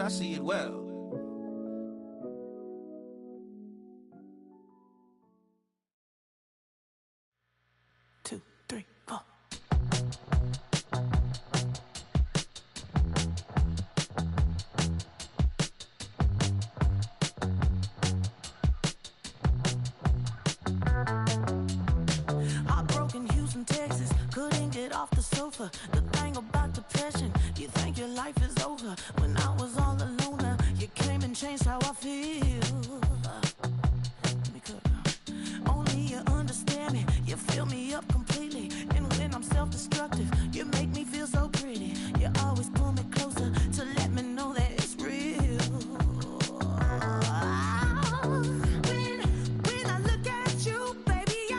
I see it well. Two, three, four. Heartbroken Houston, Texas, couldn't get off the sofa. The thing about depression, you think your life is over. When I was all alone, you came and changed how I feel. Let me cook. Only you understand me, you fill me up completely. And when I'm self-destructive, you make me feel so pretty. You always pull me closer to let me know that it's real. When I look at you, baby, I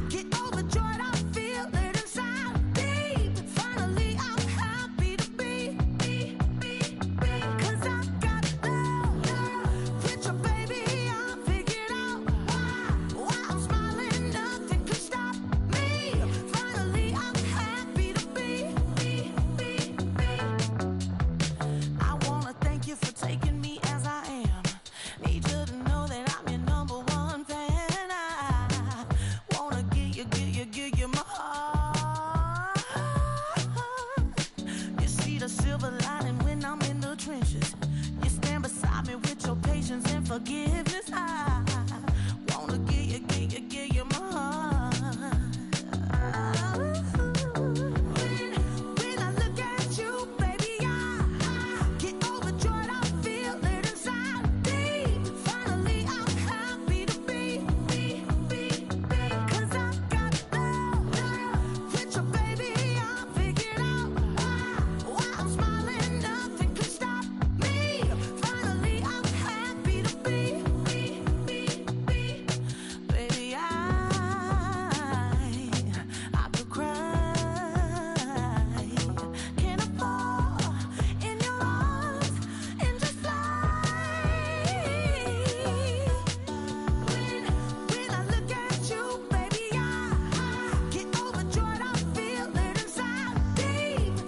get overjoyed. I feel it inside me. Finally, I'm happy to be. 'Cause I got love with your baby. I figured out why I'm smiling. Nothing could stop me. Finally, I'm happy to be. I wanna thank you for taking me as I am. Need you to know that I'm your number one fan. I wanna give you my heart. You see the silver lining when I'm in the trenches. You stand beside me with your patience and forgiveness. I wanna give you my heart. When I look at you, baby, I get overjoyed. I feel it inside me. Finally, I'm happy to be. 'Cause I got love with your baby. I figured out why I'm smiling. Nothing could stop me. Finally, I'm happy to be. Baby, I could cry. Can I fall in your arms and just fly? When I look at you, baby, I get overjoyed. I feel it inside me.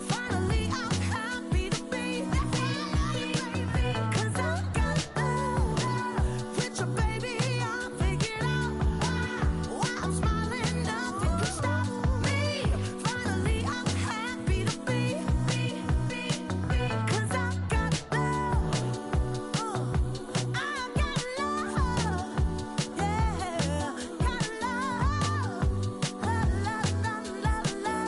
Finally, I'm happy to be. 'Cause I got love with your baby. I figured out why I'm smiling. Nothing could stop me. Finally, I'm happy to be. 'Cause I got love. I got love. Yeah, got love. Love.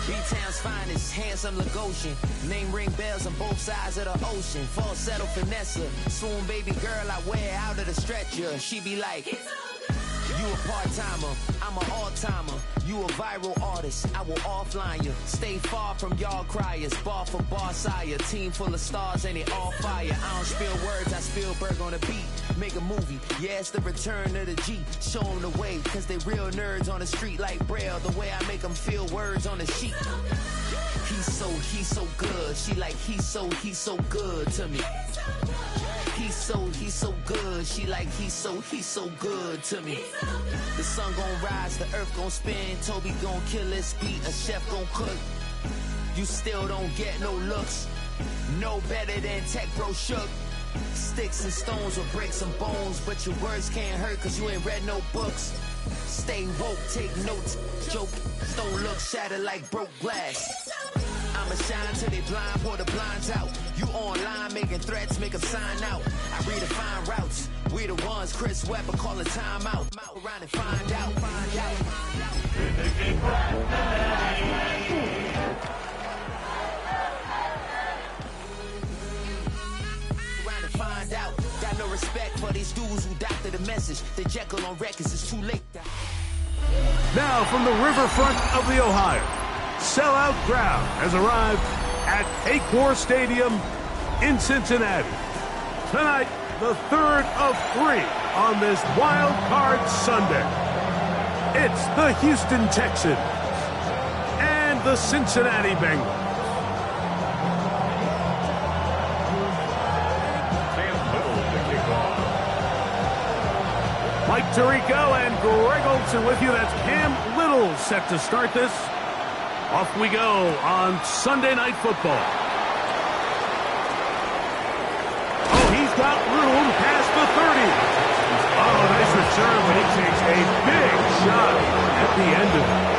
B-Town's finest, handsome Lagosian. Name ring bells on both sides of the ocean. Falsetto Finessa, swoon baby girl I wear out of the stretcher. She be like, you a part-timer, I'm an all-timer. You a viral artist, I will offline you. Stay far from y'all criers, bar for bar sire. Team full of stars and they all fire. I don't spill words, I Spielberg on a beat. Make a movie, yeah, it's the return of the G. Show them the way, cause they real nerds on the street like Braille. The way I make them feel words on the sheet. He's so good. She like, he's so good to me. He's so good. She like, he's so good to me. The sun gon' rise, the earth gon' spin. Toby gon' kill this beat, a chef gon' cook. You still don't get no looks. No better than Tech Bro Shook. Sticks and stones will break some bones, but your words can't hurt cause you ain't read no books. Stay woke, take notes, joke, don't look shattered like broke glass. I'ma shine till they blind, pour the blinds out. You online making threats, make them sign out. I redefine routes, we the ones Chris Webber calling time out. Around and find out. Around and find out. Got no respect for these dudes who doctor the message. The Jekyll on records, it's too late. Now from the riverfront of the Ohio, sellout crowd has arrived at Paycor Stadium in Cincinnati. Tonight, the third of three on this Wild Card Sunday. It's the Houston Texans and the Cincinnati Bengals. Mike Tirico and Greg Olson with you. That's Cam Little set to start this. Off we go on Sunday Night Football. Oh, he's got room past the 30. Oh, nice return, but he takes a big shot at the end of it.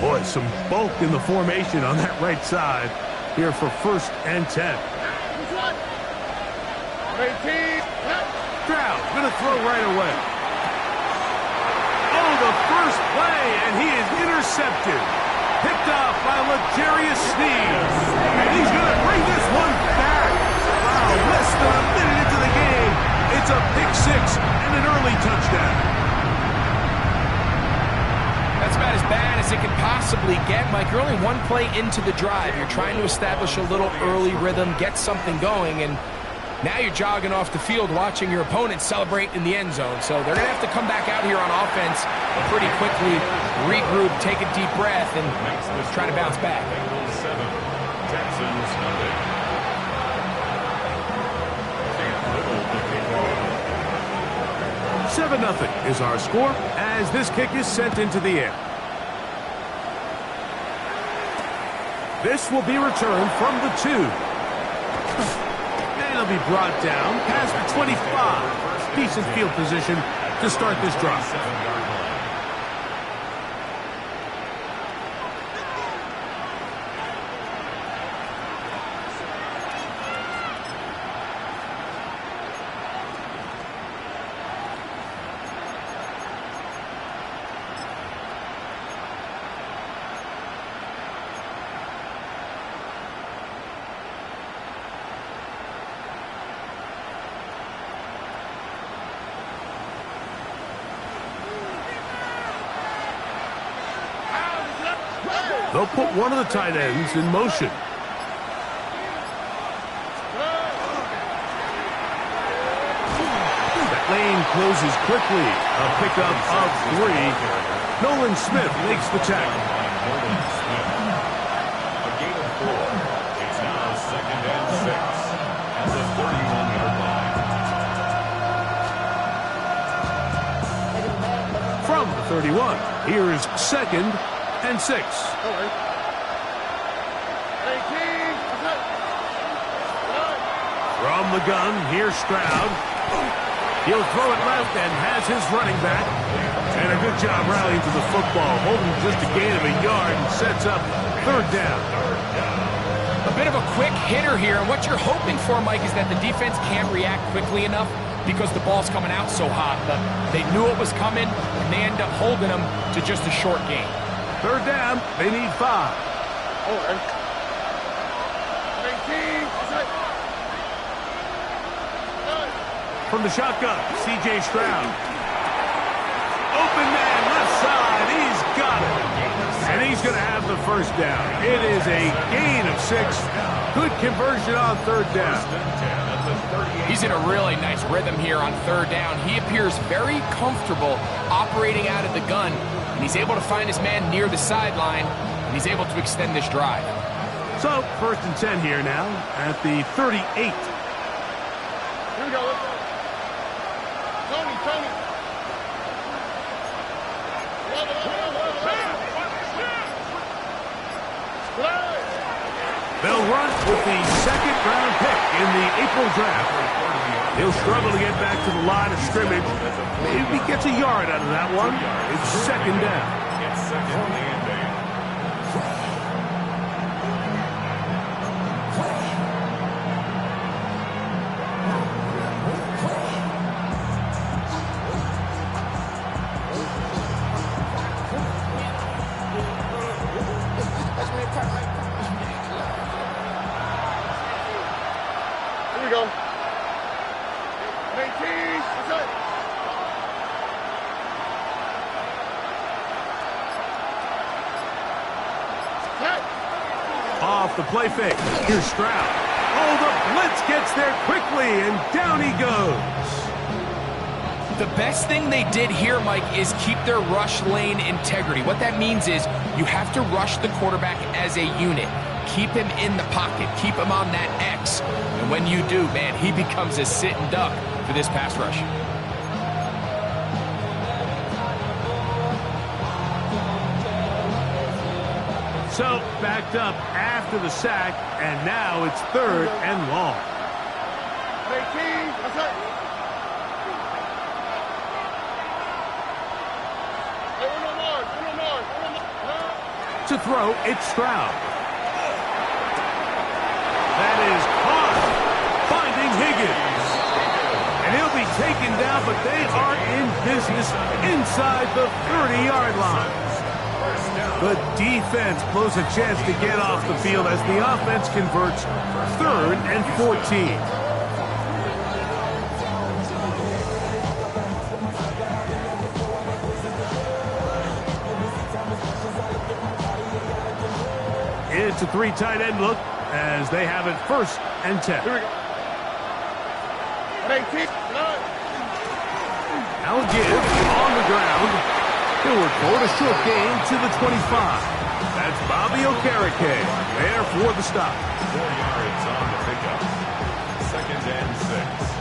Boy, some bulk in the formation on that right side here for 1st and 10. Stroud going to throw right away. Oh, the first play, and he is intercepted. Picked off by L'Jarius Sneed. And he's going to bring this one back. Wow, less than a minute into the game. It's a pick 6 and an early touchdown. That's about as bad as it can possibly get, Mike. You're only one play into the drive. You're trying to establish a little early rhythm, get something going, and now you're jogging off the field watching your opponent celebrate in the end zone. So they're going to have to come back out here on offense pretty quickly, regroup, take a deep breath, and try to bounce back. Bengals 7, Texans 7-0 is our score as this kick is sent into the air. This will be returned from the 2. And it'll be brought down past the 25. Decent field position to start this drive. They'll put one of the tight ends in motion. That lane closes quickly. A pickup of 3. Nolan Smith makes the tackle. A gain of 4. It's now 2nd and 6 at the 31-yard line. From the 31, here is 2nd and 6. From the gun, here's Stroud. He'll throw it left and has his running back. And a good job rallying to the football, holding just a gain of a yard and sets up 3rd down. A bit of a quick hitter here, and what you're hoping for, Mike, is that the defense can't react quickly enough because the ball's coming out so hot. But they knew it was coming, and they end up holding them to just a short gain. 3rd down, they need 5. From the shotgun, C.J. Stroud. Open man, left side, he's got it. And he's going to have the 1st down. It is a gain of 6. Good conversion on 3rd down. He's in a really nice rhythm here on 3rd down. He appears very comfortable operating out of the gun. And he's able to find his man near the sideline, and he's able to extend this drive. So, 1st and 10 here now at the 38. Here we go. Tony. They'll run with the 2nd-round pick in the April draft. He'll struggle to get back to the line of scrimmage. Maybe he gets a yard out of that one. It's 2nd down. It's 2nd and 8. Here we go. 19. That's it. Off the play fake. Here's Stroud. Oh, the blitz gets there quickly, and down he goes. The best thing they did here, Mike, is keep their rush lane integrity. What that means is you have to rush the quarterback as a unit. Keep him in the pocket. Keep him on that X. And when you do, man, he becomes a sitting duck for this pass rush. So, backed up after the sack, and now it's 3rd and long. 18, that's it. Hey, no more. To throw, it's Stroud. That is caught, finding Higgins. And he'll be taken down, but they are in business inside the 30-yard line. The defense blows a chance to get off the field as the offense converts 3rd and 14. It's a 3 tight end look as they have it 1st and 10. Here we go. 18, Now give on the ground. He'll record a short gain to the 25. That's Bobby Okereke there for the stop. 4 yards on the pickup. 2nd and 6.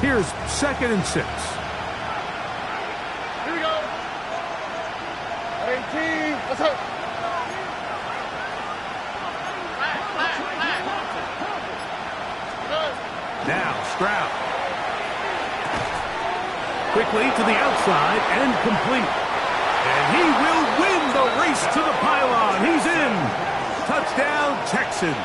Here's 2nd and 6. here we go. 18, let's go. Now Stroud. Quickly to the outside and complete. And he will win the race to the pylon. He's in. Touchdown, Texans.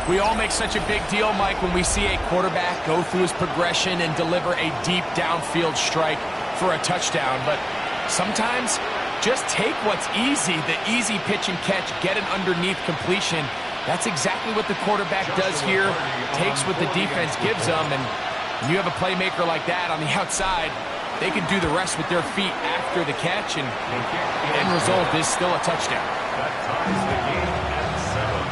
We all make such a big deal, Mike, when we see a quarterback go through his progression and deliver a deep downfield strike for a touchdown. But sometimes just take what's easy, the easy pitch and catch, get an underneath completion. That's exactly what the quarterback does here, takes what the defense gives them, and when you have a playmaker like that on the outside, they can do the rest with their feet after the catch, and the end result is still a touchdown. That ties the game at 7.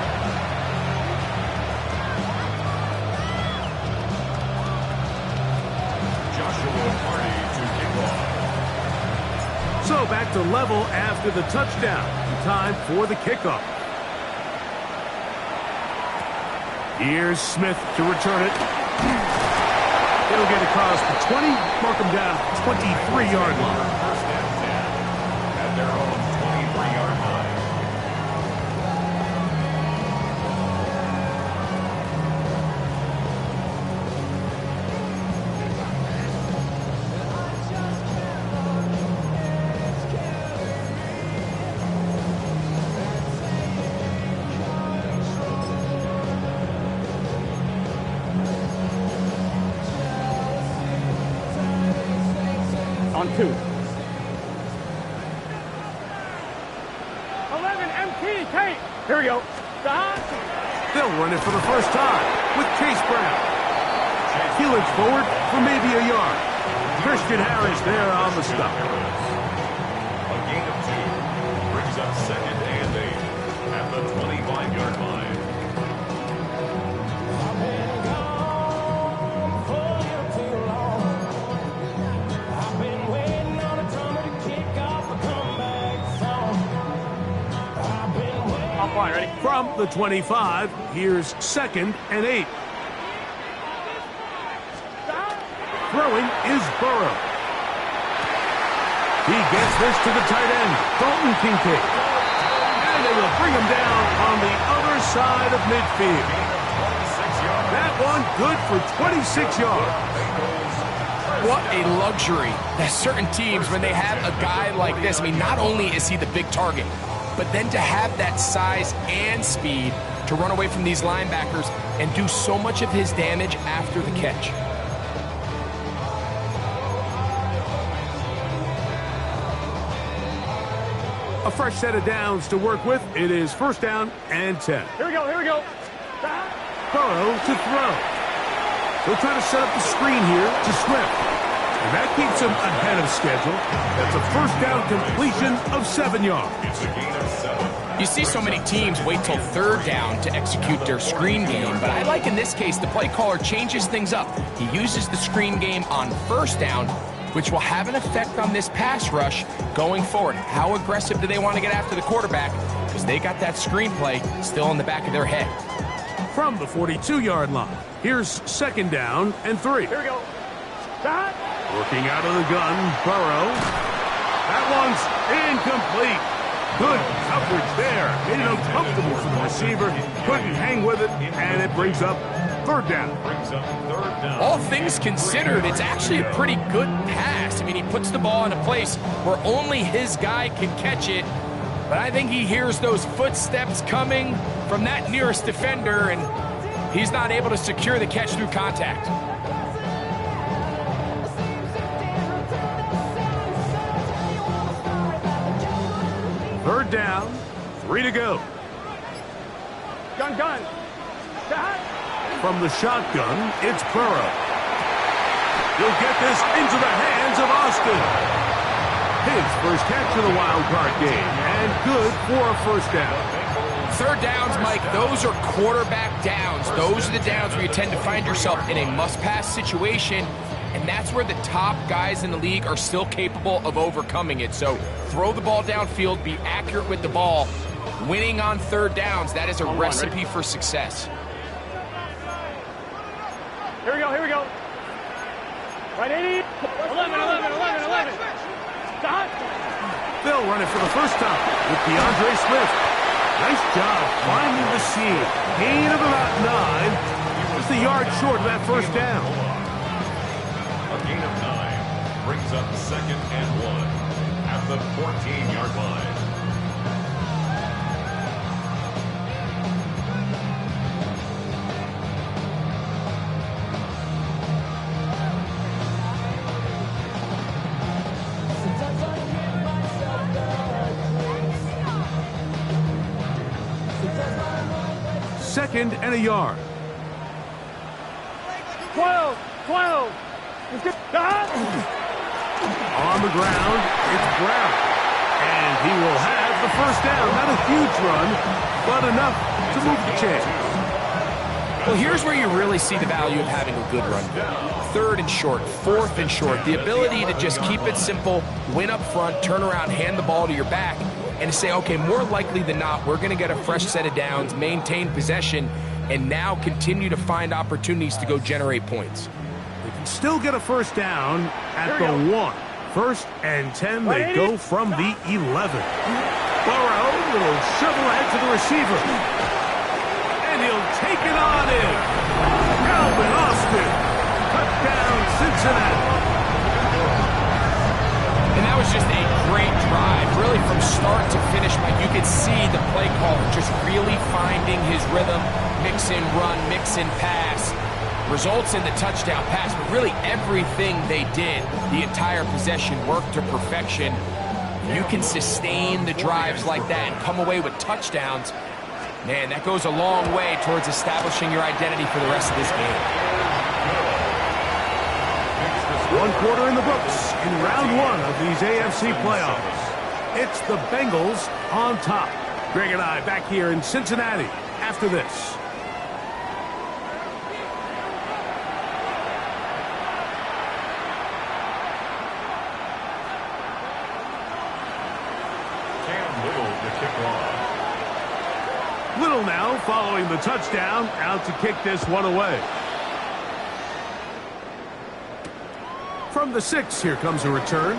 So back to level after the touchdown. Time for the kickoff. Here's Smith to return it. It'll get across the 20, mark him down 23-yard line. 1st and 10 at their own 23-yard line. On 2. 11 MT, Kate. Here we go. Stop. They'll run it for the first time with Chase Brown. He looks forward for maybe a yard. Christian Harris there on the stop. A gain of 2 brings up 2nd and 8 at the 25-yard line. Ready? From the 25, here's 2nd and 8. Throwing is Burrow. He gets this to the tight end, Dalton Kincaid. And they will bring him down on the other side of midfield. That one good for 26 yards. What a luxury that certain teams, when they have a guy like this, I mean, not only is he the big target, but then to have that size and speed to run away from these linebackers and do so much of his damage after the catch. A fresh set of downs to work with. It is 1st down and 10. Here we go. Burrow to throw. He'll try to set up the screen here to Swift. And that keeps him ahead of schedule. That's a first down completion of 7 yards. It's a gain of 7. You see so many teams wait till third down to execute their screen game, but I like in this case the play caller changes things up. He uses the screen game on first down, which will have an effect on this pass rush going forward. How aggressive do they want to get after the quarterback? Because they got that screenplay still in the back of their head. From the 42-yard line, here's 2nd down and 3. Here we go. Stop. Working out of the gun, Burrow. That one's incomplete. Good coverage there. Made it uncomfortable for the receiver. Couldn't hang with it, and it brings up 3rd down. Brings up 3rd down. All things considered, it's actually a pretty good pass. I mean, he puts the ball in a place where only his guy can catch it, but I think he hears those footsteps coming from that nearest defender, and he's not able to secure the catch through contact. 3rd down, 3 to go. Gun. Stop. From the shotgun, it's Burrow. He'll get this into the hands of Austin. His first catch of the wild card game, and good for a first down. 3rd downs, Mike, those are quarterback downs. Those are the downs where you tend to find yourself in a must-pass situation, and that's where the top guys in the league are still capable of overcoming it. So throw the ball downfield, be accurate with the ball. Winning on 3rd downs, that is a recipe for success. Here we go. Right, 80. 11. Stop. They'll run it for the first time with DeAndre Swift. Nice job finding the seam. Gain of about 9. Just a yard short of that first down. A gain of 9 brings up 2nd and 1 at the 14-yard line. Second and a yard. 12. Let's get that. On the ground, it's Brown. And he will have the first down. Not a huge run, but enough to move the chains. Well, here's where you really see the value of having a good run. 3rd and short, 4th and short. The ability to just keep it simple, win up front, turn around, hand the ball to your back, and to say, okay, more likely than not, we're going to get a fresh set of downs, maintain possession, and now continue to find opportunities to go generate points. They can still get a first down at the 1. 1st and 10, they go from the 11. Burrow will shovel ahead to the receiver. And he'll take it on in. Calvin Austin. Touchdown, Cincinnati. And that was just a great drive, really from start to finish. Mike, you could see the play caller just really finding his rhythm, mix in run, mix in pass, results in the touchdown pass. But really everything they did, the entire possession worked to perfection. You can sustain the drives like that and come away with touchdowns. Man, that goes a long way towards establishing your identity for the rest of this game. 1 quarter in the books in round 1 of these AFC playoffs. It's the Bengals on top. Greg and I back here in Cincinnati after this. Little now following the touchdown, out to kick this one away. From the 6, here comes a return.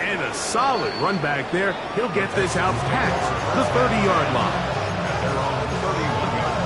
And a solid run back there. He'll get this out past the 30-yard line. They're on the 31-yard line.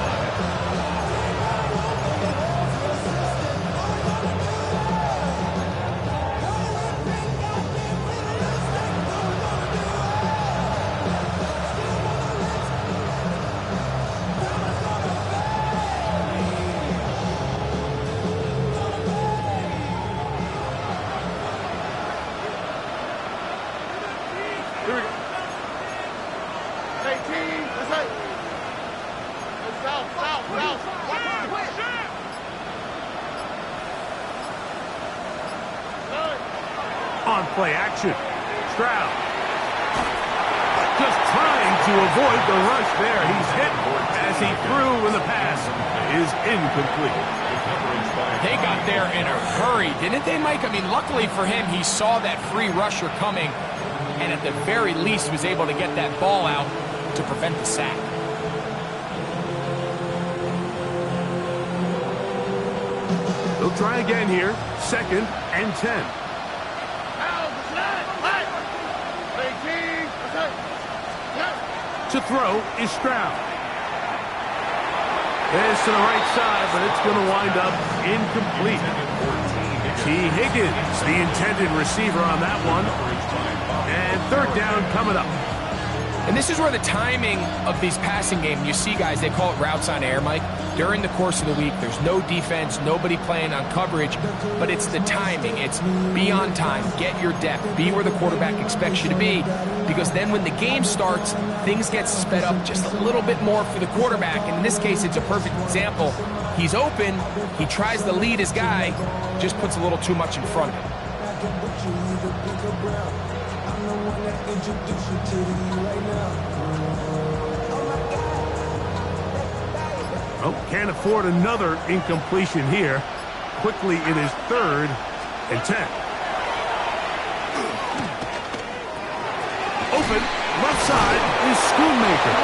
On play action. Stroud. Just trying to avoid the rush there. He's hit as he threw, and the pass is incomplete. They got there in a hurry, didn't they, Mike? I mean, luckily for him, he saw that free rusher coming, and at the very least was able to get that ball out to prevent the sack. They'll try again here. 2nd and 10. To throw is Stroud. This to the right side, but it's going to wind up incomplete. T. Higgins, the intended receiver on that one. And 3rd down coming up. And this is where the timing of these passing games, you see guys, they call it routes on air, Mike. During the course of the week, there's no defense, nobody playing on coverage, but it's the timing. It's be on time, get your depth, be where the quarterback expects you to be, because then when the game starts, things get sped up just a little bit more for the quarterback. And in this case, it's a perfect example. He's open, he tries to lead his guy, just puts a little too much in front of him. Oh, can't afford another incompletion here. Quickly, it is 3rd and 10. Open, left side is Schoonmaker.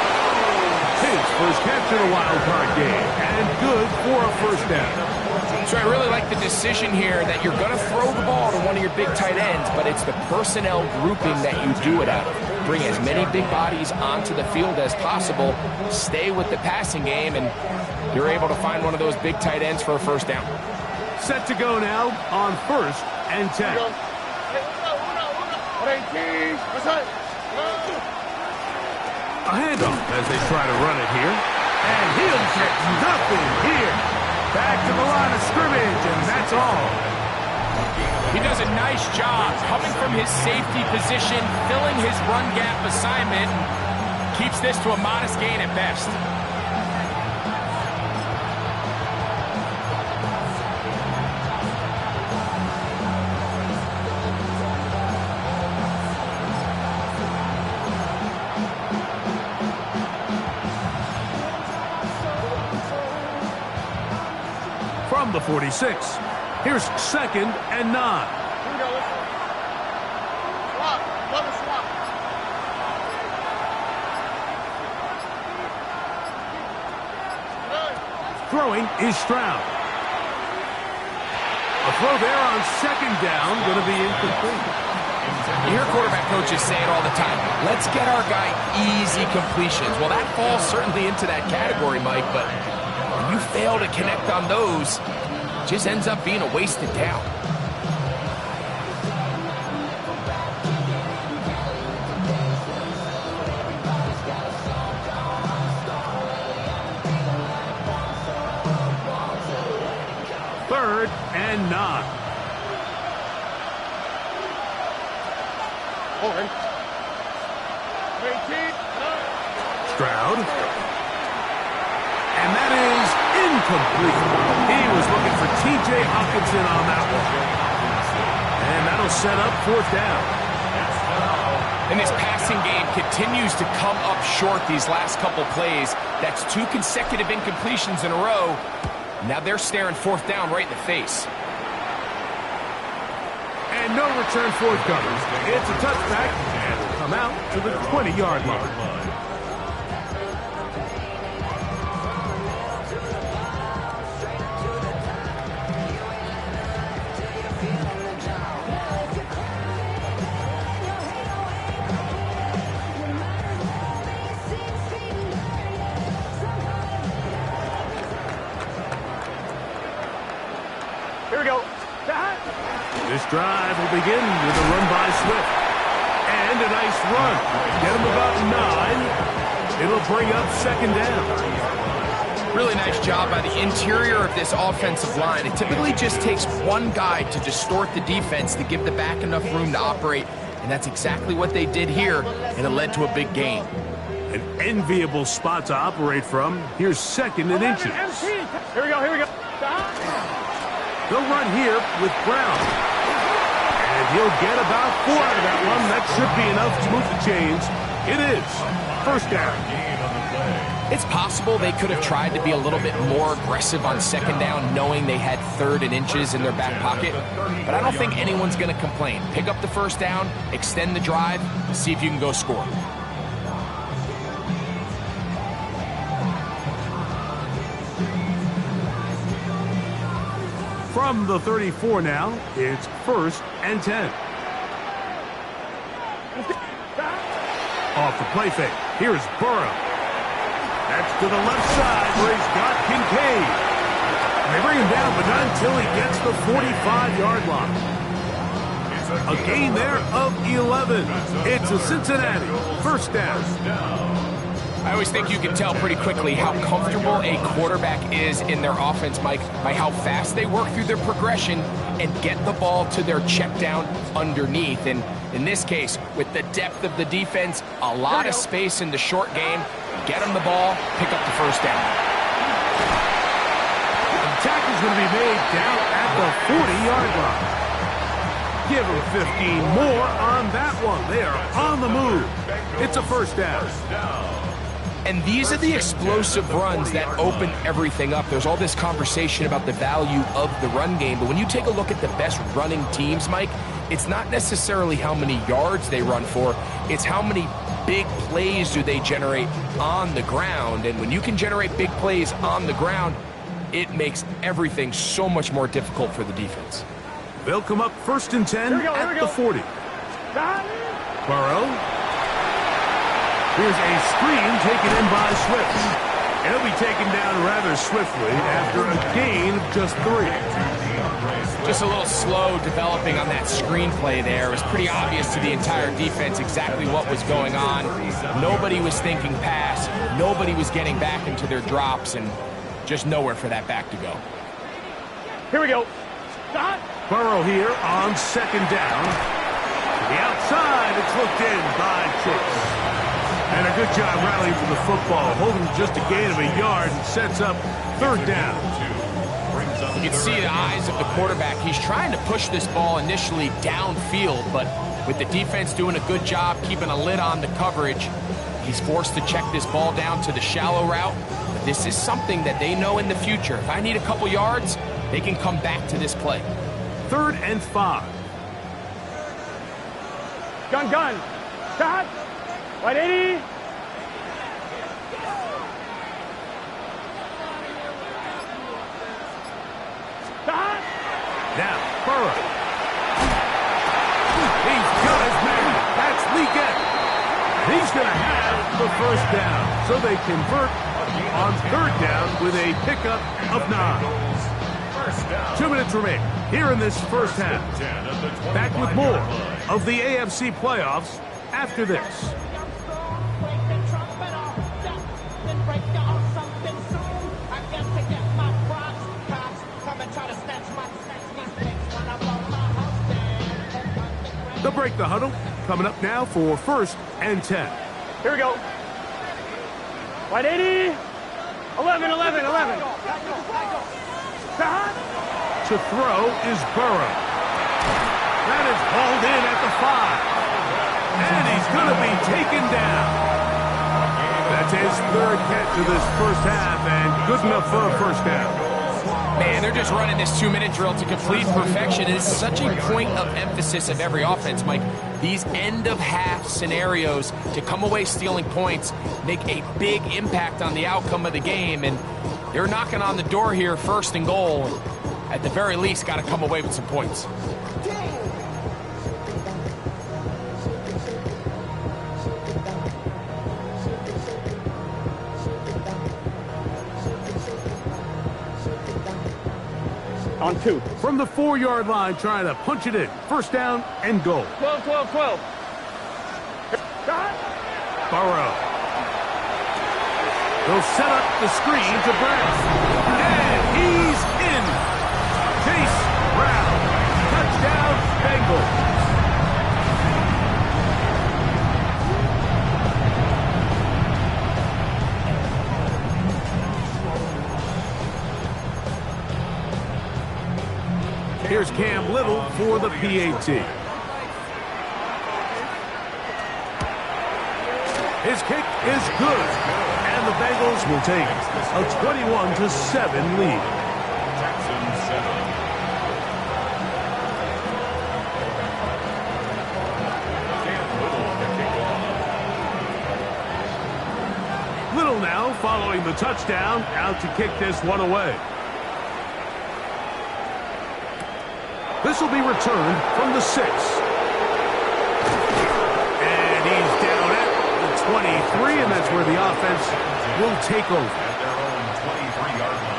His first catch in a wild card game, and good for a 1st down. So I really like the decision here that you're going to throw the ball to one of your big tight ends, but it's the personnel grouping that you do it out of. Bring as many big bodies onto the field as possible, stay with the passing game, and you're able to find one of those big tight ends for a 1st down. Set to go now on 1st and 10. A handoff as they try to run it here. And he'll get nothing here. Back to the line of scrimmage, and that's all. He does a nice job coming from his safety position, filling his run gap assignment, and keeps this to a modest gain at best. From the 46, here's 2nd and 9. Throwing is Stroud. A throw there on 2nd down, going to be incomplete. You hear quarterback coaches say it all the time. Let's get our guy easy completions. Well, that falls certainly into that category, Mike, but when you fail to connect on those, it just ends up being a wasted down. Third and 9. Stroud. And that is incomplete. He was looking for T.J. Hawkinson on that one. And that'll set up 4th down. And this passing game continues to come up short these last couple plays. That's 2 consecutive incompletions in a row. Now they're staring 4th down right in the face. And no return forthcoming. It's a touchback, and will come out to the 20-yard line. Here we go. This drive will begin with a run by Swift. And a nice run. Get him about 9. It'll bring up 2nd down. Really nice job by the interior of this offensive line. It typically just takes one guy to distort the defense to give the back enough room to operate. And that's exactly what they did here, and it led to a big gain. An enviable spot to operate from. Here's 2nd and inches. Here we go, here we go. They'll run here with Brown. And he'll get about 4 out of that one. That should be enough to move the chains. It is. First down. It's possible they could have tried to be a little bit more aggressive on 2nd down, knowing they had 3rd and inches in their back pocket. But I don't think anyone's going to complain. Pick up the first down, extend the drive, see if you can go score. From the 34 now, it's 1st and 10. Off the play fake. Here's Burrow. That's to the left side where he's got Kincaid. And they bring him down, but not until he gets the 45-yard line. A gain there of 11. It's a Cincinnati first down. I always think you can tell pretty quickly how comfortable a quarterback is in their offense, Mike, by how fast they work through their progression and get the ball to their check down underneath. And in this case, with the depth of the defense, a lot of space in the short game, get them the ball, pick up the first down. The tackle's going to be made down at the 40-yard line. Give them 15 more on that one. They are on the move. It's a first down. And these are the explosive runs that open everything up. There's all this conversation about the value of the run game, but when you take a look at the best running teams, Mike, it's not necessarily how many yards they run for, it's how many big plays do they generate on the ground. And when you can generate big plays on the ground, it makes everything so much more difficult for the defense. They'll come up 1st and 10 at the 40. Burrow. Here's a screen taken in by Swift. And he'll be taken down rather swiftly after a gain of just 3. Just a little slow developing on that screenplay there. It was pretty obvious to the entire defense exactly what was going on. Nobody was thinking pass. Nobody was getting back into their drops, and just nowhere for that back to go. Here we go. Burrow here on 2nd down. To the outside, it's looked in by Chase. And a good job rallying for the football, holding just a gain of a yard and sets up 3rd down. You can see the eyes of the quarterback. He's trying to push this ball initially downfield, but with the defense doing a good job keeping a lid on the coverage, he's forced to check this ball down to the shallow route. But this is something that they know in the future. If I need a couple yards, they can come back to this play. 3rd and 5. Gun. Shot. Right 80. Shot. Now, Burrow. He's got his man. That's Leakett. He's going to have the first down. So they convert on 3rd down with a pickup of 9. 2 minutes remain here in this first half. Back with more of the AFC playoffs after this. They'll break the huddle. Coming up now for 1st and 10. Here we go. Right 80. 11. To throw is Burrow. That is hauled in at the 5. And he's going to be taken down. That's his 3rd catch of this first half, and good enough for a first down. Man, they're just running this 2-minute drill to complete perfection. It is such a point of emphasis of every offense, Mike. These end-of-half scenarios to come away stealing points make a big impact on the outcome of the game, and they're knocking on the door here, 1st and goal. At the very least, got to come away with some points. On 2. From the 4-yard line, trying to punch it in. 1st down and goal. 12. Shot. Burrow. They'll set up the screen to Brown. And he's in. Chase Brown. Touchdown, Bengals. Here's Cam Little for the PAT. His kick is good, and the Bengals will take a 21-7 lead. Texans 7. Cam Little to kick off. Little now following the touchdown, out to kick this one away. This will be returned from the 6. And he's down at the 23, and that's where the offense will take over. At their own 23-yard line.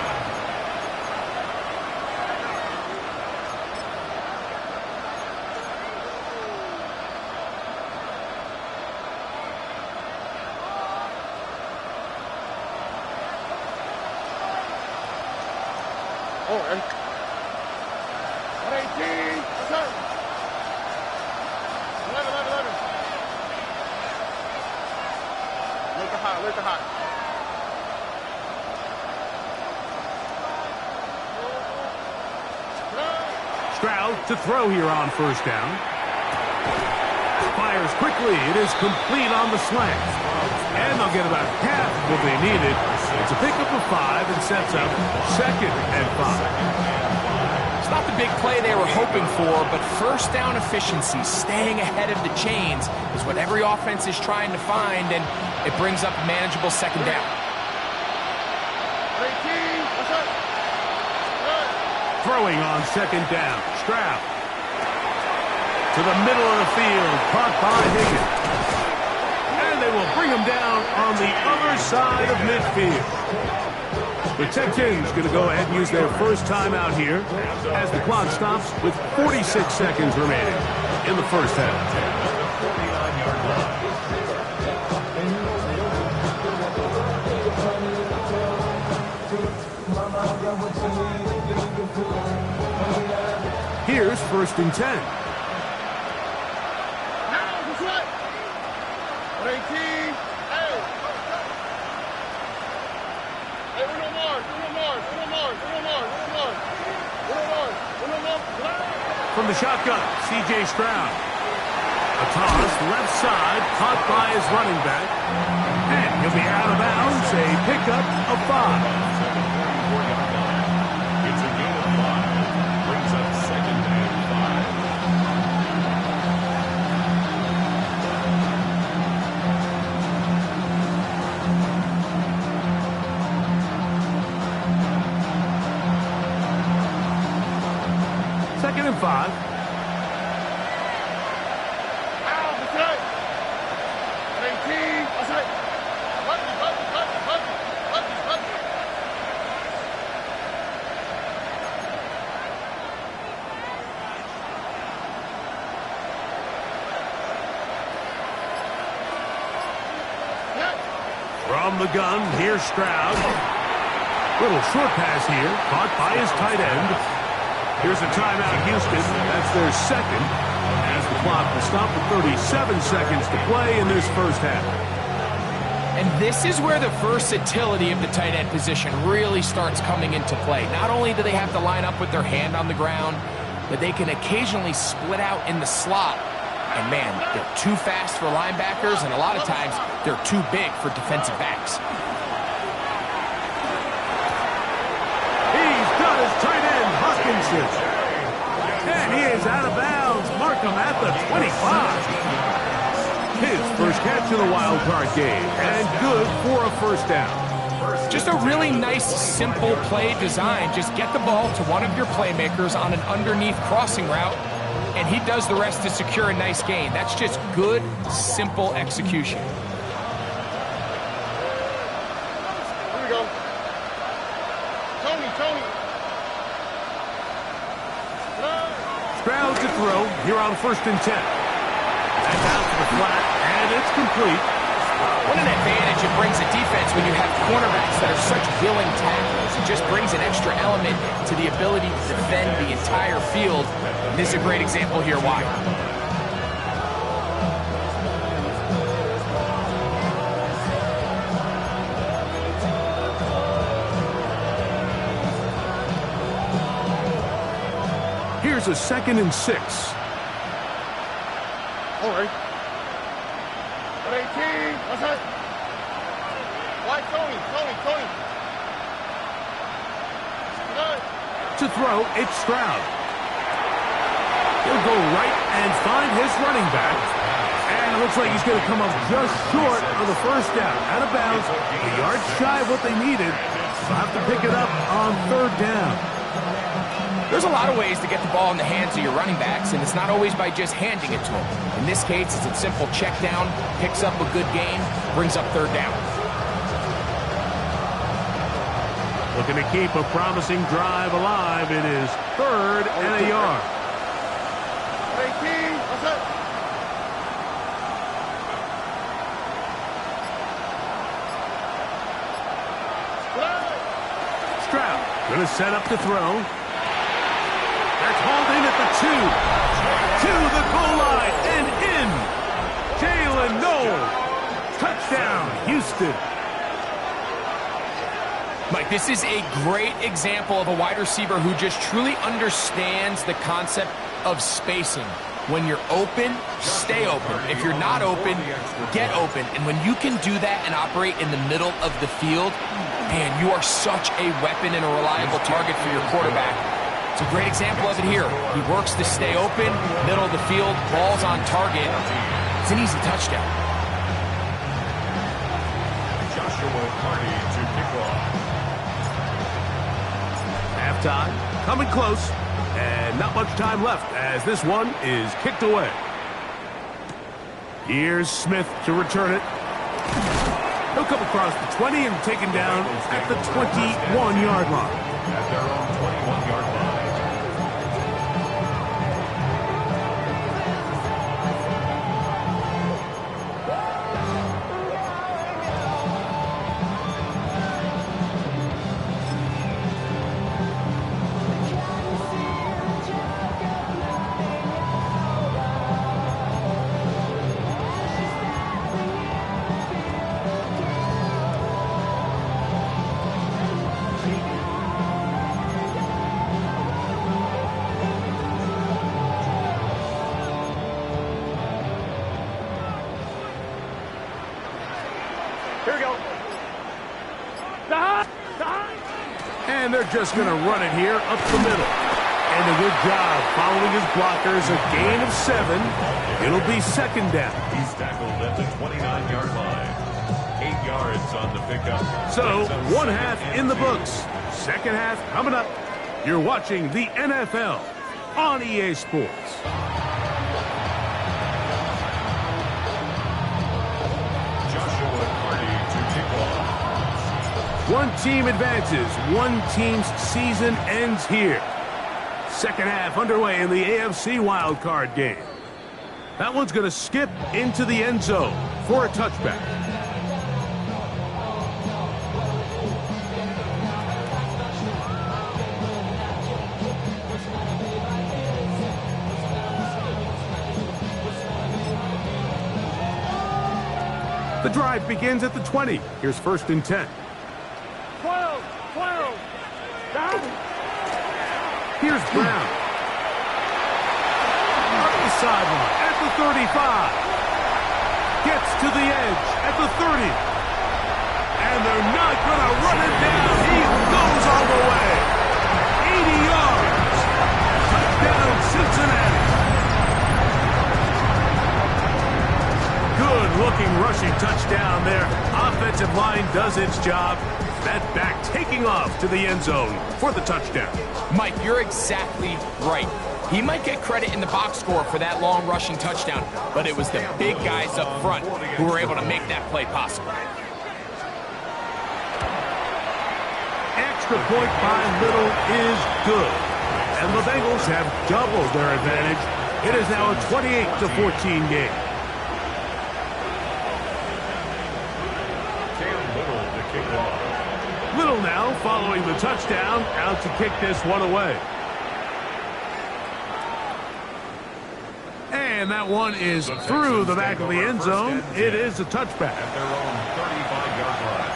Oh, and 118. Turn. 11. Look hot. Stroud to throw here on first down. Fires quickly. It is complete on the slant. And they'll get about half what they needed. It's a pickup of 5 and sets up 2nd and 5. It's not the big play they were hoping for, but first down efficiency, staying ahead of the chains, is what every offense is trying to find, and it brings up a manageable 2nd down. 18. What's up? Throwing on 2nd down. Stroud. To the middle of the field. Caught by Higgins. And they will bring him down on the other side of midfield. The Texans going to go ahead and use their first timeout here as the clock stops with 46 seconds remaining in the first half. 49-yard line. Here's 1st and 10. Now, what's right? 118. Hey, we no more. From the shotgun, C.J. Stroud. A toss left side, caught by his running back. And he'll be out of bounds, a pickup of 5. It's a gain of 5. Brings up 2nd and 5. 2nd and 5. From the gun, here's Stroud. Little short pass here, caught by his tight end. Here's a timeout, Houston. That's their 2nd, as the clock will stop with 37 seconds to play in this first half. And this is where the versatility of the tight end position really starts coming into play. Not only do they have to line up with their hand on the ground, but they can occasionally split out in the slot. And man, they're too fast for linebackers, and a lot of times they're too big for defensive backs. He's got his tight end, Hawkinson. And he is out of bounds. Mark him at the 25. His first catch of the wild card game, and good for a first down. Just a really nice, simple play design. Just get the ball to one of your playmakers on an underneath crossing route, and he does the rest to secure a nice gain. That's just good, simple execution. Here we go. Tony. Stroud to throw here on 1st and 10. That's out to the flat, and it's complete. What an advantage it brings a defense when you have cornerbacks that are such willing tacklers. It just brings an extra element to the ability to defend the entire field. And this is a great example here why. Here's a 2nd and 6. All right. 18. What's that? Why, Tony? To throw, it's Stroud. He'll go right and find his running back. And it looks like he's going to come up just short of the first down. Out of bounds, a yard shy of what they needed. They'll have to pick it up on 3rd down. There's a lot of ways to get the ball in the hands of your running backs, and it's not always by just handing it to them. In this case, it's a simple check down, picks up a good gain, brings up 3rd down. Looking to keep a promising drive alive. It is 3rd and a yard. 18. What's that? Stroud going to set up to throw. That's hauled in at the 2. To the goal line and in. Jalen Noel. Touchdown, Houston. Mike, this is a great example of a wide receiver who just truly understands the concept of spacing. When you're open, stay open. If you're not open, get open. And when you can do that and operate in the middle of the field, man, you are such a weapon and a reliable target for your quarterback. It's a great example of it here. He works to stay open, middle of the field, ball's on target. It's an easy touchdown. Joshua Carney to kick off. Halftime, coming close, and not much time left as this one is kicked away. Here's Smith to return it. He'll come across the 20 and taken down at the 21-yard line. At their own 21-yard line. And they're just going to run it here up the middle. And a good job following his blockers. A gain of 7. It'll be 2nd down. He's tackled at the 29-yard line. 8 yards on the pickup. So, 1 half in the books. 2nd half coming up. You're watching the NFL on EA Sports. Joshua Carney to kick off. One team advances. One team's season ends here. 2nd half underway in the AFC wildcard game. That one's going to skip into the end zone for a touchback. The drive begins at the 20. Here's 1st and 10. 12. Down. Here's Brown. Up the sideline at the 35. Gets to the edge at the 30. And they're not going to run it down. He goes all the way. 80 yards. Touchdown, Cincinnati. Good-looking rushing touchdown there. Offensive line does its job. That back taking off to the end zone for the touchdown. Mike, you're exactly right. He might get credit in the box score for that long rushing touchdown, but it was the big guys up front who were able to make that play possible. Extra point by Little is good. And the Bengals have doubled their advantage. It is now a 28-14 game. Little now following the touchdown, out to kick this one away. And that one is through the back of the end zone. It is a touchback. At their own 35-yard line.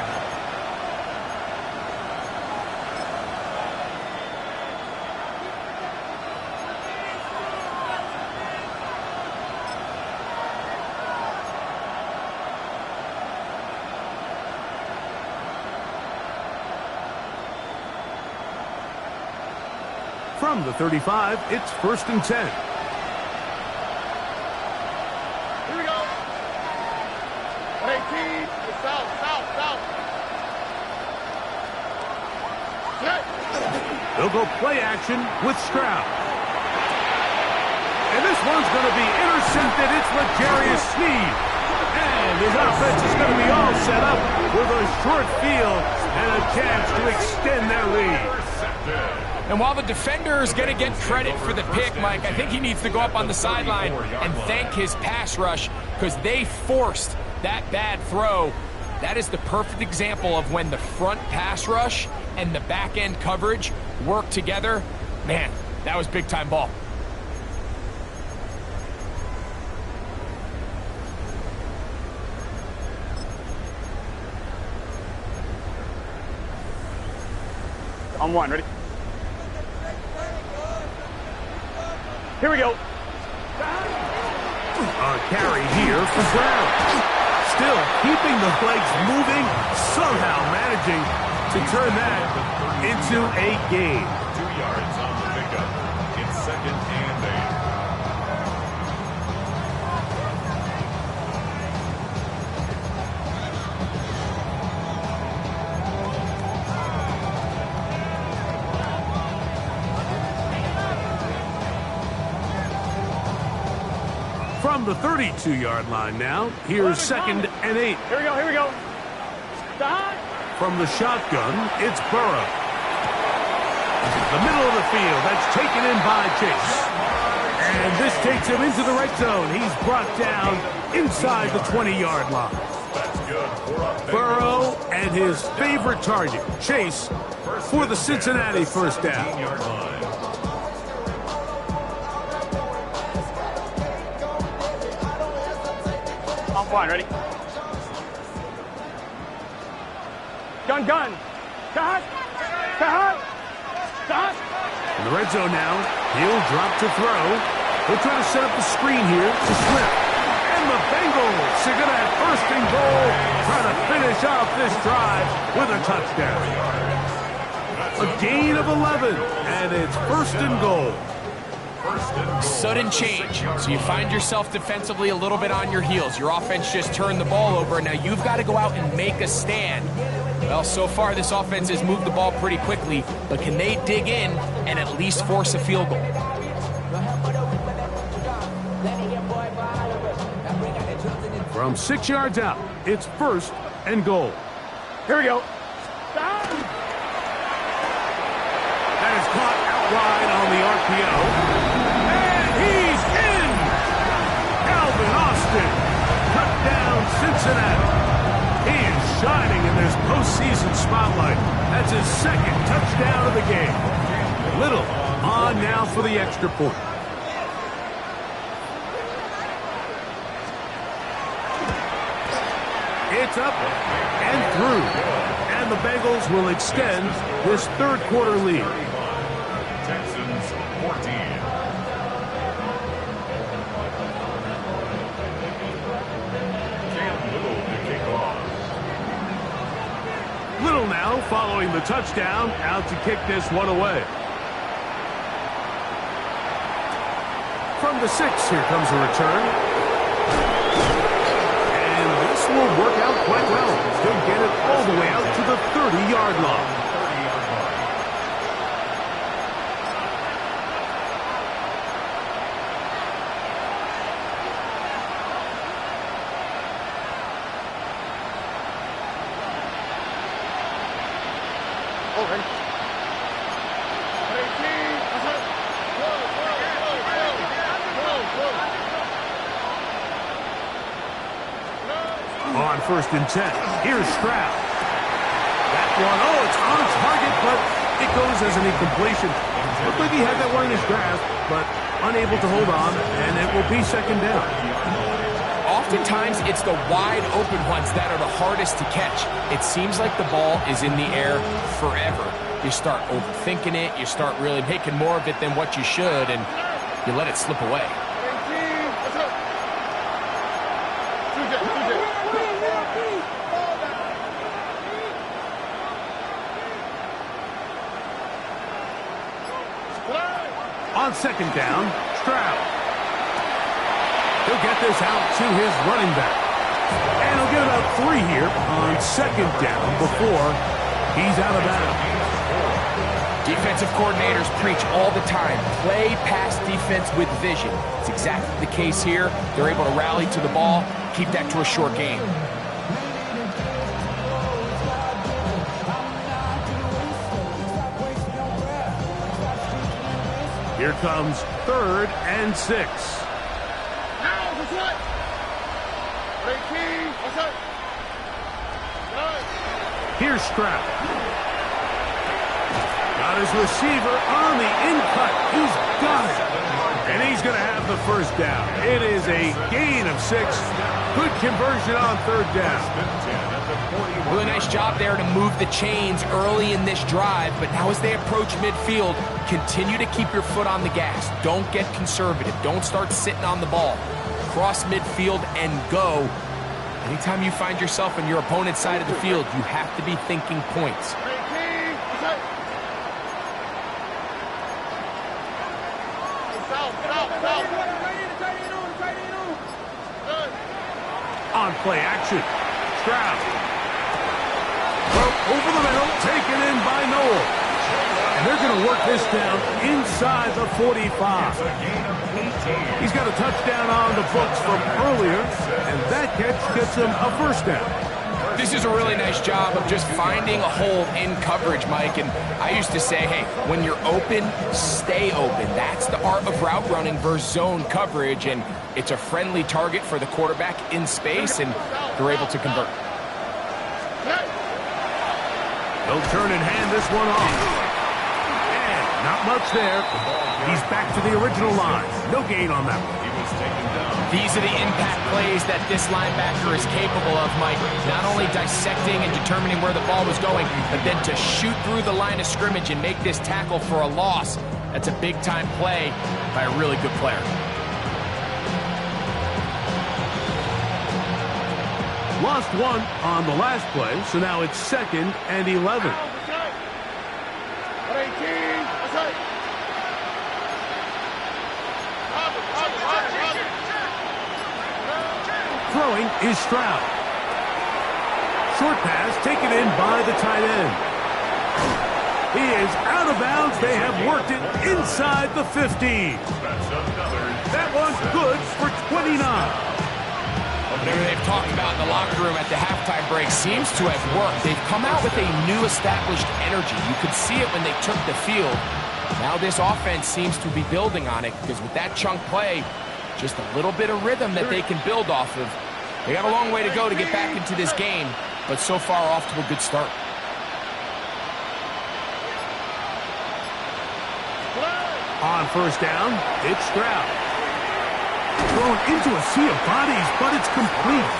From the 35, it's 1st and 10. Here we go. 18. South. Set. They'll go play action with Stroud. And this one's going to be intercepted. It's L'Jarius Sneed. And his offense is going to be all set up with a short field and a chance to extend their lead. And while the defender is going to get credit for the pick, Mike, I think he needs to go up on the sideline and thank his pass rush because they forced that bad throw. That is the perfect example of when the front pass rush and the back end coverage work together. Man, that was big time ball. On one, ready? Here we go. A carry here for Brown. Still keeping the legs moving, somehow managing to turn that into a gain. 2 yards on the pickup. It's 2nd and 8. From the 32-yard line now, here's 2nd and 8. Here we go. Stop. From the shotgun, it's Burrow. The middle of the field, that's taken in by Chase. And this takes him into the red zone. He's brought down inside the 20-yard line. Burrow and his favorite target, Chase, for the Cincinnati first down. On one, ready? Gun. Cut. In the red zone now, he'll drop to throw. He'll try to set up the screen here to Swift. And the Bengals are going to have 1st and goal, trying to finish off this drive with a touchdown. A gain of 11, and it's 1st and goal. Sudden change. So you find yourself defensively a little bit on your heels. Your offense just turned the ball over. Now you've got to go out and make a stand. Well, so far this offense has moved the ball pretty quickly, but can they dig in and at least force a field goal? From 6 yards out, it's 1st and goal. Here we go. That is caught out wide on the RPO. And he's in! Alvin Austin, touchdown Cincinnati. He is shining in this postseason spotlight. That's his 2nd touchdown of the game. Little on now for the extra point. It's up and through. And the Bengals will extend this 3rd quarter lead. Texans 14. Little now following the touchdown, out to kick this one away. From the 6, here comes a return. And this will work out quite well. He'll get it all the way out to the 30-yard line. On 1st and 10, here's Stroud. That one, it's on target, but it goes as an incompletion. Looked like he had that one in his grasp, but unable to hold on, and it will be 2nd down. Oftentimes, it's the wide open ones that are the hardest to catch. It seems like the ball is in the air forever. You start overthinking it, you start really making more of it than what you should, and you let it slip away. On second down, Stroud. He'll get this out to his running back. And he'll get about 3 here on second down before he's out of bounds. Defensive coordinators preach all the time, play pass defense with vision. It's exactly the case here. They're able to rally to the ball, keep that to a short game. Here comes 3rd and 6. Now, what's that? What's that? Here's Stroud. Got his receiver on the in-cut. He's got it. And he's going to have the first down. It is a gain of 6. Good conversion on 3rd down. Really nice job there to move the chains early in this drive, but now as they approach midfield, continue to keep your foot on the gas. Don't get conservative. Don't start sitting on the ball. Cross midfield and go. Anytime you find yourself on your opponent's side of the field, you have to be thinking points. On play action, Stroud. Well, over the middle, taken in by Noel. And they're going to work this down inside the 45. He's got a touchdown on the books from earlier, and that catch gets him a first down. This is a really nice job of just finding a hole in coverage, Mike. And I used to say, hey, when you're open, stay open. That's the art of route running versus zone coverage. And it's a friendly target for the quarterback in space, and they're able to convert. They'll turn and hand this one off. And not much there. He's back to the original line. No gain on that one. These are the impact plays that this linebacker is capable of, Mike. Not only dissecting and determining where the ball was going, but then to shoot through the line of scrimmage and make this tackle for a loss. That's a big-time play by a really good player. Lost one on the last play, so now it's 2nd and 11. Throwing is Stroud. Short pass taken in by the tight end. He is out of bounds. They have worked it inside the 15. That one's good for 29. They've talked about in the locker room at the halftime break seems to have worked. They've come out with a new established energy. You could see it when they took the field. Now this offense seems to be building on it because with that chunk play, just a little bit of rhythm that they can build off of. They got a long way to go to get back into this game, but so far off to a good start. On first down, it's Stroud. Thrown into a sea of bodies, but it's complete.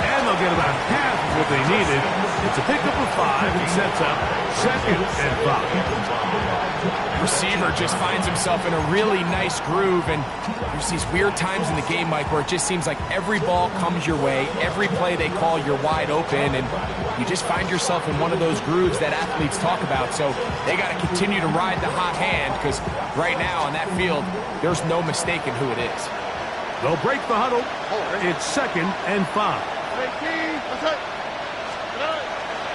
And they'll get about half of what they needed. It's a pickup of 5 and sets up 2nd and 5. Receiver just finds himself in a really nice groove, and there's these weird times in the game, Mike, where it just seems like every ball comes your way, every play they call, you're wide open, and you just find yourself in one of those grooves that athletes talk about. So they got to continue to ride the hot hand, because right now on that field, there's no mistaking who it is. They'll break the huddle. It's 2nd and 5.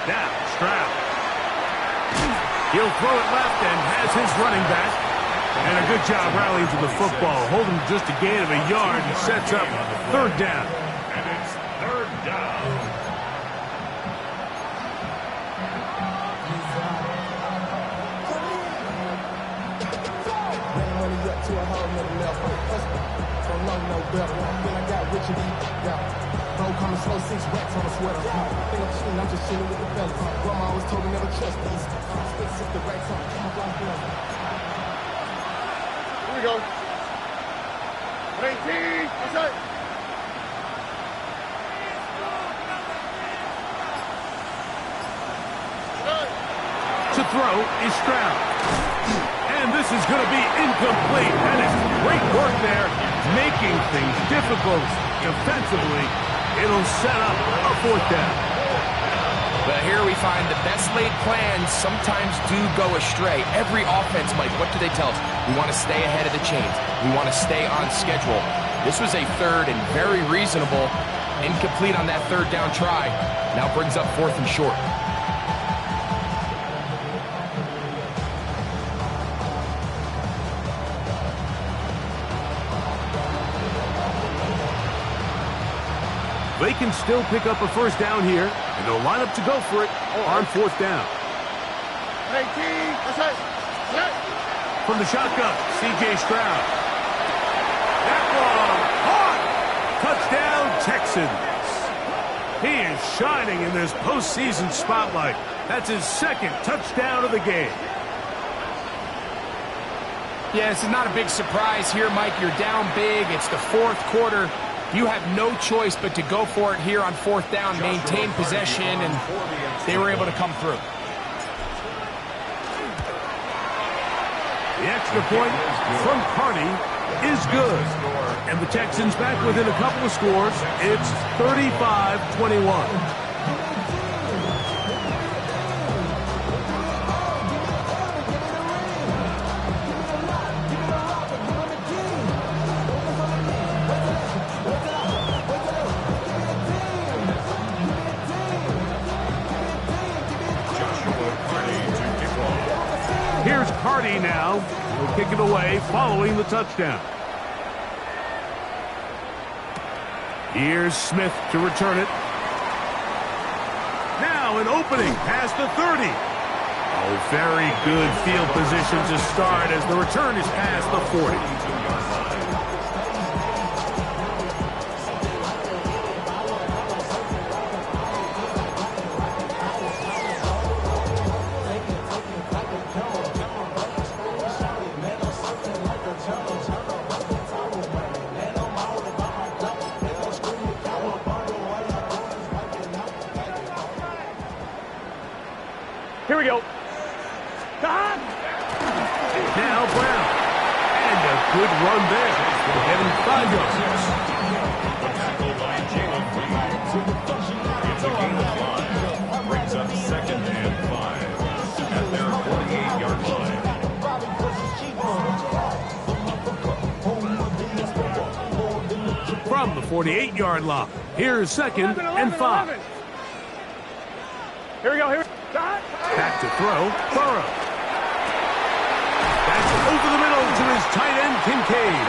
Now Stroud. He'll throw it left and has his running back. And a good job rallying to the football. Holding just a gain of a yard and sets up 3rd down. And it's 3rd down. Coming slow, 6 racks on a sweater. Think I'm chilling, I'm just chilling with the fellas. Grandma always told me never trust these. Spit the racks on, come on, Here we go. 18, what's that? To throw is Stroud. And this is going to be incomplete. That is great work there, making things difficult defensively. It'll set up a 4th down. But here we find the best laid plans sometimes do go astray. Every offense, Mike, what do they tell us? We want to stay ahead of the chains. We want to stay on schedule. This was a third and very reasonable. Incomplete on that third down try. Now brings up 4th and short. They can still pick up a first down here, and they'll line up to go for it on 4th down. Hey, team, that's it. From the shotgun, C.J. Stroud. That one, caught! Touchdown, Texans. He is shining in this postseason spotlight. That's his 2nd touchdown of the game. Yeah, this is not a big surprise here, Mike. You're down big. It's the 4th quarter. You have no choice but to go for it here on 4th down, maintain possession, and they were able to come through. The extra point from Carney is good. And the Texans back within a couple of scores. It's 35-21. Here's Carney now. He'll kick it away following the touchdown. Here's Smith to return it. Now an opening past the 30. Oh, very good field position to start as the return is past the 40. Here we go. Now Brown. And a good run there. We'll get him 5 yards. Tackle by Jalen Reed. It's a gain of 5. Brings up 2nd and 5 at their 48-yard line. From the 48-yard line, here's 2nd and 5. Here we go. Back to throw, Burrow. That's over the middle to his tight end, Kincaid.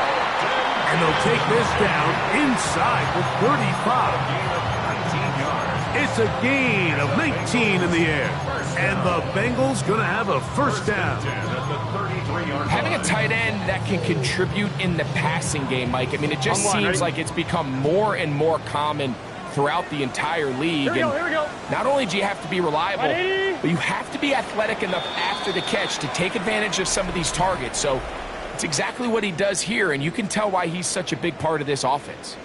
And they'll take this down inside the 35. It's a gain of 19 in the air. And the Bengals going to have a first down. Having a tight end that can contribute in the passing game, Mike, I mean, it just seems like it's become more and more common throughout the entire league. Here we go. Not only do you have to be reliable, but you have to be athletic enough after the catch to take advantage of some of these targets. So it's exactly what he does here, and you can tell why he's such a big part of this offense.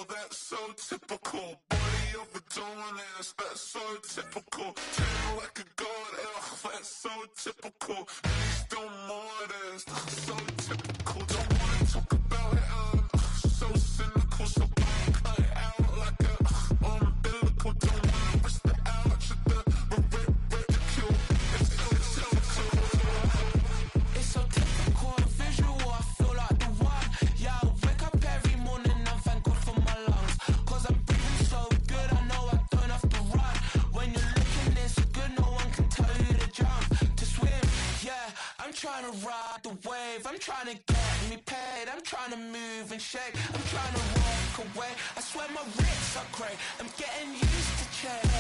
That's so typical. Body of a donut, that's so typical. Tail like a god, that's so typical. Please don't more this, that's so typical. Don't wanna talk about it, so cynical. So cut it out like a umbilical. Don't wanna risk the ouch of the ridicule. It's so typical. It's so typical, visual, I feel like the one. Yeah, I wake up every morning and thank God for my lungs. Cause I'm breathing so good, I know I don't have to run. When you're looking this good, no one can tell you to jump, to swim. Yeah, I'm trying to ride the wave, I'm trying to get me paid, I'm trying to move and shake, I'm trying to walk away. I swear my wrists are great, I'm getting used to change.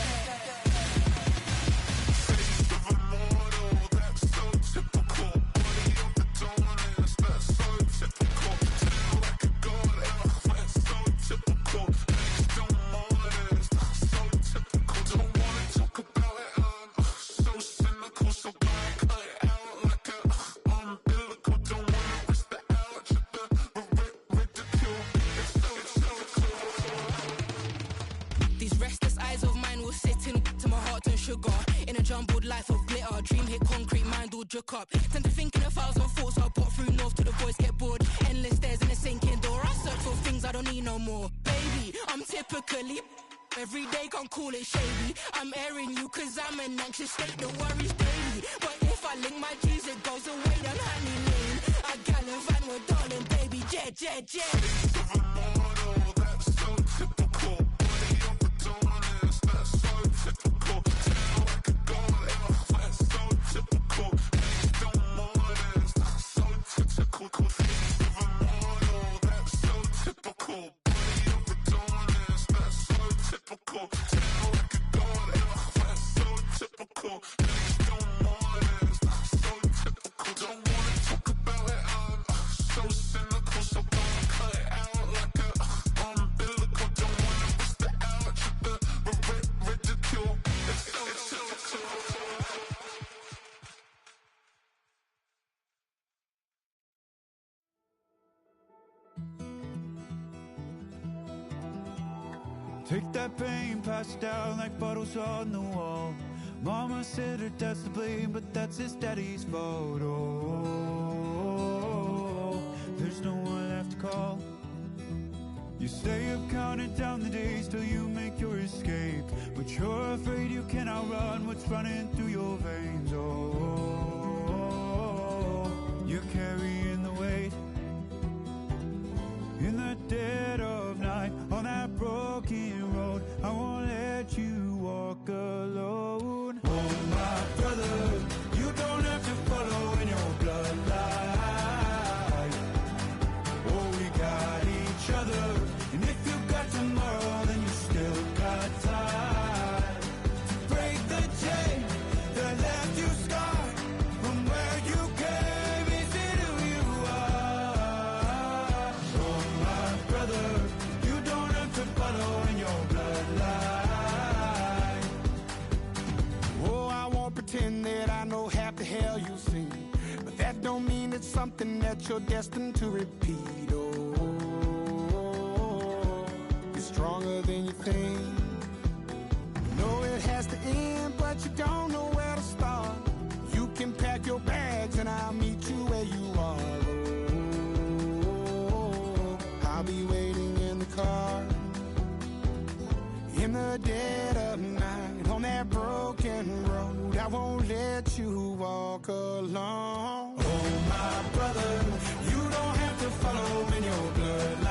sugar. In a jumbled life of glitter, dream hit concrete, mind all jook up. Tend to think in 1,000 thoughts, I'll pop through north till the voice get bored. Endless stairs in a sinking door, I search for things I don't need no more. Baby, I'm typically every day, can't call it shady. I'm airing you cause I'm an anxious state, the worries daily. But if I link my G's, it goes away, then honey lane. I gallivant with darling, baby, jet, jet, jet. That's so typical. Body of a dominance, that's so typical. Tail like a goat, that's so typical. Please don't mind us, that's so typical. Face of a model, that's so typical. Body of a dominance, that's so typical. Tail like a goat, that's so typical. Please don't mind us, that's so typical. Don't wanna talk about it, I'm so cynical, so don't cut it out like a umbilical. Don't wanna bust it out, the ridicule. It's typical. Take that pain, pass it down like bottles on the wall. Mama said her dad's to blame, but that's his daddy's fault. Oh, there's no one left to call. You stay up counting down the days till you make your escape, but you're afraid you cannot run what's running through your veins. Oh, you're carrying the weight in the dead of night on that broken road. I won't let you walk alone. Oh, my brother, you don't have to follow in your bloodline. Oh, we got each other, and if you got tomorrow, then you still got time to break the chain that left you scarred from where you came. Is it who you are? Oh, my brother, you don't have to follow in your bloodline. Oh, I won't pretend that I know half the hell you've seen, but that don't mean it's something that you're destined to repeat. Oh, you're stronger than you think. You know it has to end, but you don't know where to start. You can pack your bags and I'll meet you where you are. Oh, I'll be waiting in the car in the dead of night on that broken road. I won't let you walk alone. Oh, my brother, you don't have to follow in your bloodline.